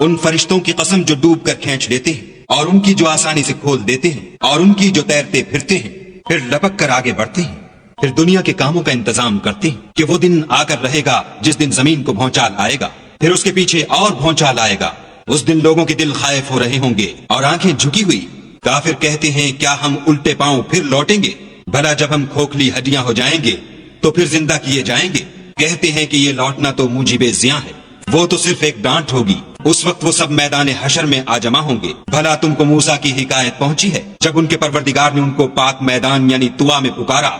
ان فرشتوں کی قسم جو ڈوب کر کھینچ لیتے ہیں اور ان کی جو آسانی سے کھول دیتے ہیں اور ان کی جو تیرتے پھرتے ہیں پھر لپک کر آگے بڑھتے ہیں، پھر دنیا کے کاموں کا انتظام کرتے ہیں کہ وہ دن آ کر رہے گا جس دن زمین کو بھونچال آئے گا، پھر اس کے پیچھے اور بھونچال آئے گا۔ اس دن لوگوں کے دل خائف ہو رہے ہوں گے اور آنکھیں جھکی ہوئی۔ کافر کہتے ہیں کیا ہم الٹے پاؤں پھر لوٹیں گے؟ بھلا جب ہم کھوکھلی ہڈیاں ہو جائیں گے تو پھر زندہ کیے جائیں گے؟ کہتے ہیں کہ یہ لوٹنا تو موجب زیاں ہے، وہ تو صرف ایک ڈانٹ ہوگی۔ اس وقت وہ سب میدان حشر میں آ جمع ہوں گے۔ بھلا تم کو موسیٰ کی حکایت پہنچی ہے جب ان کے پروردگار نے ان کو پاک میدان یعنی طوا میں پکارا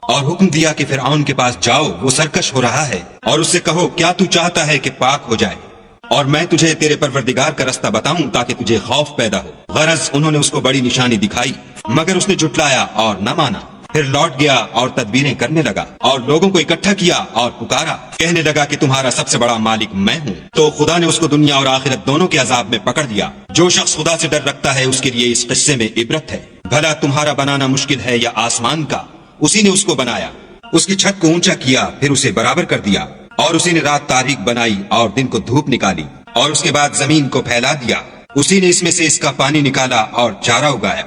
اور حکم دیا کہ فرعون کے پاس جاؤ، وہ سرکش ہو رہا ہے، اور اس سے کہو کیا تو چاہتا ہے کہ پاک ہو جائے اور میں تجھے تیرے پروردگار کا رستہ بتاؤں تاکہ تجھے خوف پیدا ہو۔ غرض انہوں نے اس کو بڑی نشانی دکھائی مگر اس نے جھٹلایا اور نہ مانا۔ پھر لوٹ گیا اور تدبیریں کرنے لگا اور لوگوں کو اکٹھا کیا اور پکارا، کہنے لگا کہ تمہارا سب سے بڑا مالک میں ہوں۔ تو خدا نے اس کو دنیا اور آخرت دونوں کے عذاب میں پکڑ دیا۔ جو شخص خدا سے ڈر رکھتا ہے اس کے لیے اس قصے میں عبرت ہے۔ بھلا تمہارا بنانا مشکل ہے یا آسمان کا؟ اسی نے اس کو بنایا، اس کی چھت کو اونچا کیا، پھر اسے برابر کر دیا، اور اسی نے رات تاریک بنائی اور دن کو دھوپ نکالی، اور اس کے بعد زمین کو پھیلا دیا۔ اسی نے اس میں سے اس کا پانی نکالا اور چارہ اگایا،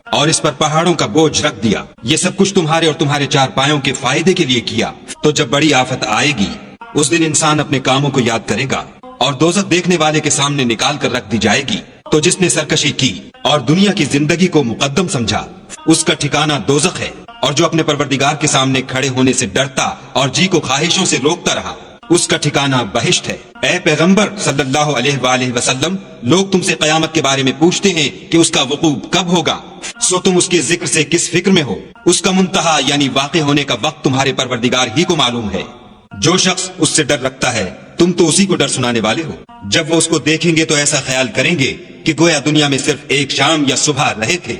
اور اس پر پہاڑوں کا بوجھ رکھ دیا۔ یہ سب کچھ تمہارے اور تمہارے چار پایوں کے فائدے کے لیے کیا۔ تو جب بڑی آفت آئے گی اس دن انسان اپنے کاموں کو یاد کرے گا اور دوزخ دیکھنے والے کے سامنے نکال کر رکھ دی جائے گی۔ تو جس نے سرکشی کی اور دنیا کی زندگی کو مقدم سمجھا اس کا ٹھکانہ دوزخ ہے، اور جو اپنے پروردگار کے سامنے کھڑے ہونے سے ڈرتا اور جی کو خواہشوں سے روکتا رہا اس کا ٹھکانہ بہشت ہے۔ اے پیغمبر صلی اللہ علیہ وآلہ وسلم، لوگ تم سے قیامت کے بارے میں پوچھتے ہیں کہ اس کا وقوع کب ہوگا، سو تم اس کے ذکر سے کس فکر میں ہو؟ اس کا منتہا یعنی واقع ہونے کا وقت تمہارے پروردگار ہی کو معلوم ہے۔ جو شخص اس سے ڈر رکھتا ہے تم تو اسی کو ڈر سنانے والے ہو۔ جب وہ اس کو دیکھیں گے تو ایسا خیال کریں گے کہ گویا دنیا میں صرف ایک شام یا صبح رہے تھے۔